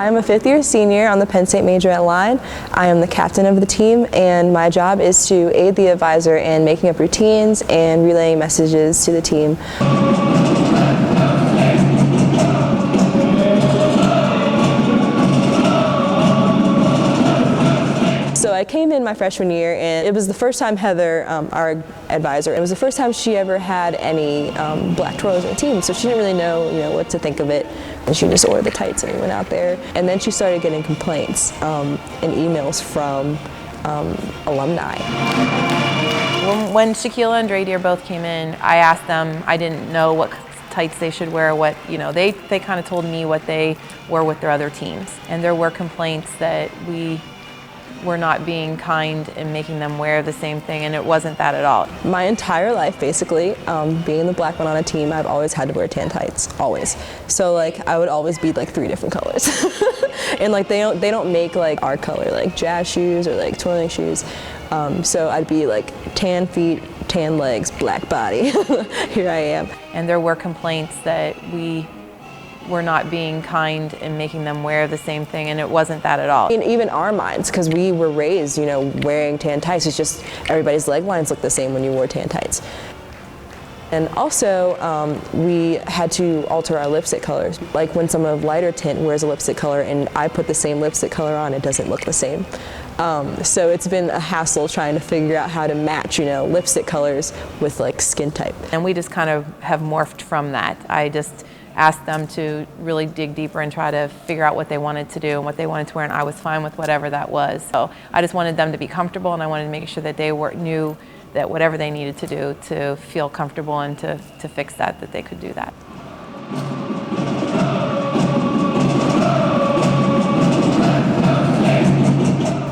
I am a fifth-year senior on the Penn State Majorette line. I am the captain of the team, and my job is to aid the advisor in making up routines and relaying messages to the team. So I came in my freshman year, and it was the first time Heather, our advisor, it was the first time she ever had any black twirlers on the team, so she didn't really know, what to think of it. And she just ordered the tights and we went out there. And then she started getting complaints and emails from alumni. When Shahkila and Dradier both came in, I asked them, I didn't know what tights they should wear, they kind of told me what they wore with their other teams. And there were complaints that we were not being kind and making them wear the same thing, and it wasn't that at all. My entire life, basically, being the black one on a team, I've always had to wear tan tights, always. So I would always be 3 different colors. And they don't make our color, like jazz shoes or twirling shoes. So I'd be tan feet, tan legs, black body. Here I am. And there were complaints that we were not being kind and making them wear the same thing, and it wasn't that at all. And even our minds, because we were raised, wearing tan tights, it's just everybody's leg lines look the same when you wore tan tights. And also, we had to alter our lipstick colors. Like when someone of lighter tint wears a lipstick color and I put the same lipstick color on, it doesn't look the same. So it's been a hassle trying to figure out how to match, lipstick colors with skin type. And we just kind of have morphed from that. I just asked them to really dig deeper and try to figure out what they wanted to do and what they wanted to wear, and I was fine with whatever that was. So I just wanted them to be comfortable, and I wanted to make sure that they knew that whatever they needed to do to feel comfortable and to fix that they could do that.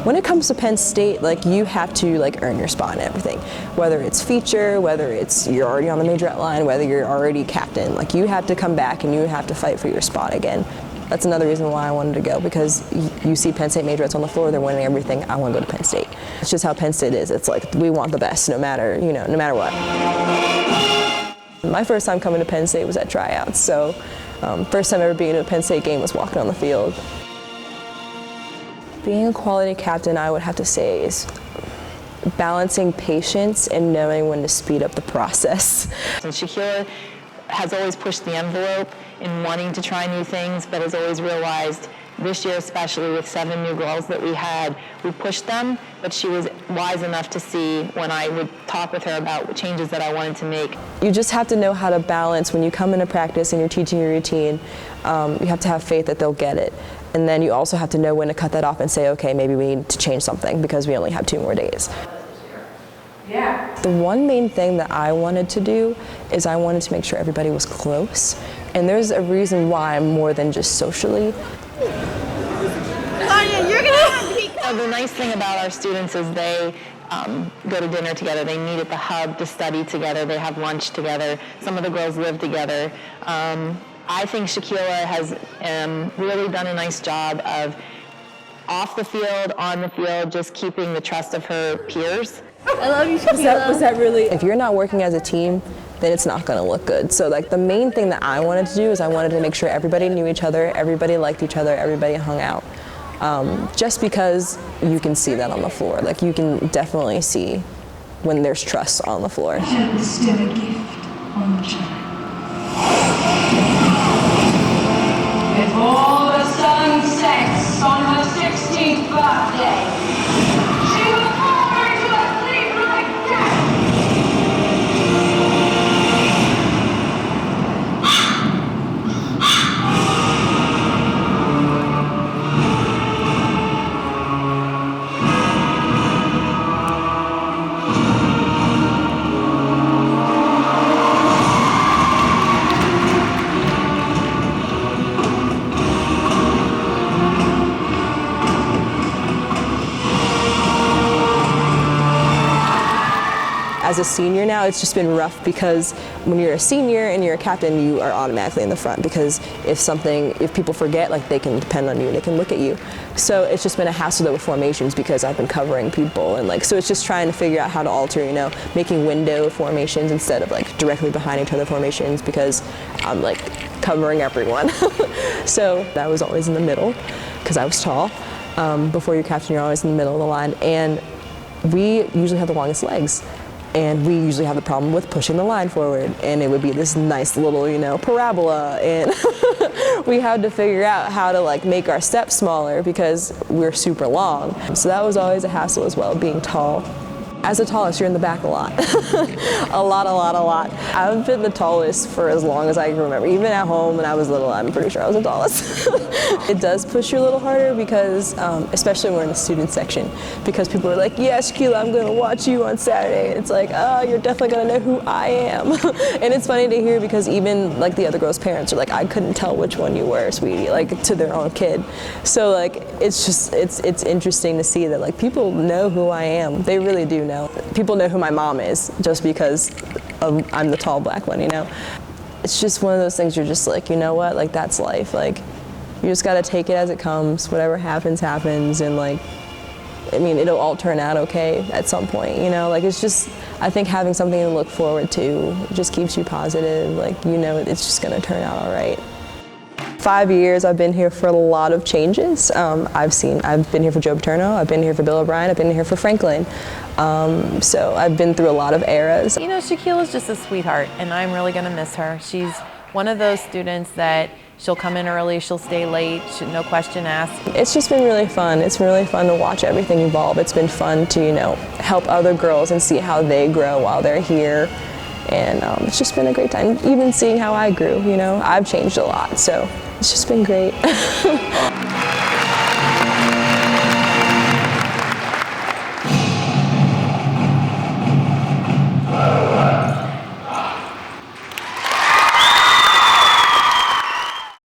When it comes to Penn State, you have to earn your spot in everything. Whether it's feature, whether it's you're already on the majorette line, whether you're already captain, you have to come back and you have to fight for your spot again. That's another reason why I wanted to go, because you see Penn State majorettes on the floor, they're winning everything. I want to go to Penn State. It's just how Penn State is. It's we want the best no matter, no matter what. My first time coming to Penn State was at tryouts, so first time ever being to a Penn State game was walking on the field. Being a quality captain, I would have to say, is balancing patience and knowing when to speed up the process. And Shahkila has always pushed the envelope in wanting to try new things, but has always realized, this year especially with 7 new girls that we pushed them, but she was wise enough to see when I would talk with her about what changes that I wanted to make. You just have to know how to balance when you come into practice and you're teaching your routine. You have to have faith that they'll get it. And then you also have to know when to cut that off and say, okay, maybe we need to change something because we only have 2 more days. Yeah. The one main thing that I wanted to do is I wanted to make sure everybody was close. And there's a reason why more than just socially. The nice thing about our students is they go to dinner together. They meet at the hub to study together. They have lunch together. Some of the girls live together. I think Shahkila has really done a nice job of off the field, on the field, just keeping the trust of her peers. I love you, Shahkila. Was that really? If you're not working as a team, then it's not going to look good. So the main thing that I wanted to do is I wanted to make sure everybody knew each other, everybody liked each other, everybody hung out. Just because you can see that on the floor. You can definitely see when there's trust on the floor. Shall bestow a gift on the child. Before the sun sets on her 16th birthday, she will fall into a sleep like death. As a senior now, it's just been rough because when you're a senior and you're a captain, you are automatically in the front because if people forget, they can depend on you and they can look at you. So it's just been a hassle though with formations because I've been covering people and so it's just trying to figure out how to alter, making window formations instead of directly behind each other formations because I'm covering everyone. So I was always in the middle because I was tall. Before you're captain, you're always in the middle of the line. And we usually have the longest legs. And we usually have the problem with pushing the line forward. And it would be this nice little, parabola. And we had to figure out how to like make our steps smaller because we're super long. So that was always a hassle as well, being tall. As the tallest, you're in the back a lot. a lot. I've been the tallest for as long as I can remember. Even at home when I was little, I'm pretty sure I was the tallest. It does push you a little harder because, especially when we're in the student section, because people are like, yeah, Shahkila, I'm gonna watch you on Saturday. And it's like, oh, you're definitely gonna know who I am. And it's funny to hear because even like the other girls' parents are like, I couldn't tell which one you were, sweetie, like to their own kid. So like, it's just, it's interesting to see that like people know who I am. They really do know. People know who my mom is just because I'm the tall black one, It's just one of those things you're just like, you know what, like that's life. Like you just gotta take it as it comes, whatever happens, happens, and like, I mean, it'll all turn out okay at some point, Like it's just, I think having something to look forward to just keeps you positive, like, it's just gonna turn out all right. 5 years, I've been here for a lot of changes. I've been here for Joe Paterno, I've been here for Bill O'Brien, I've been here for Franklin. So I've been through a lot of eras. Shahkila's just a sweetheart, and I'm really gonna miss her. She's one of those students that she'll come in early, she'll stay late, no question asked. It's just been really fun. It's been really fun to watch everything evolve. It's been fun to, help other girls and see how they grow while they're here. And it's just been a great time. Even seeing how I grew, I've changed a lot, so it's just been great.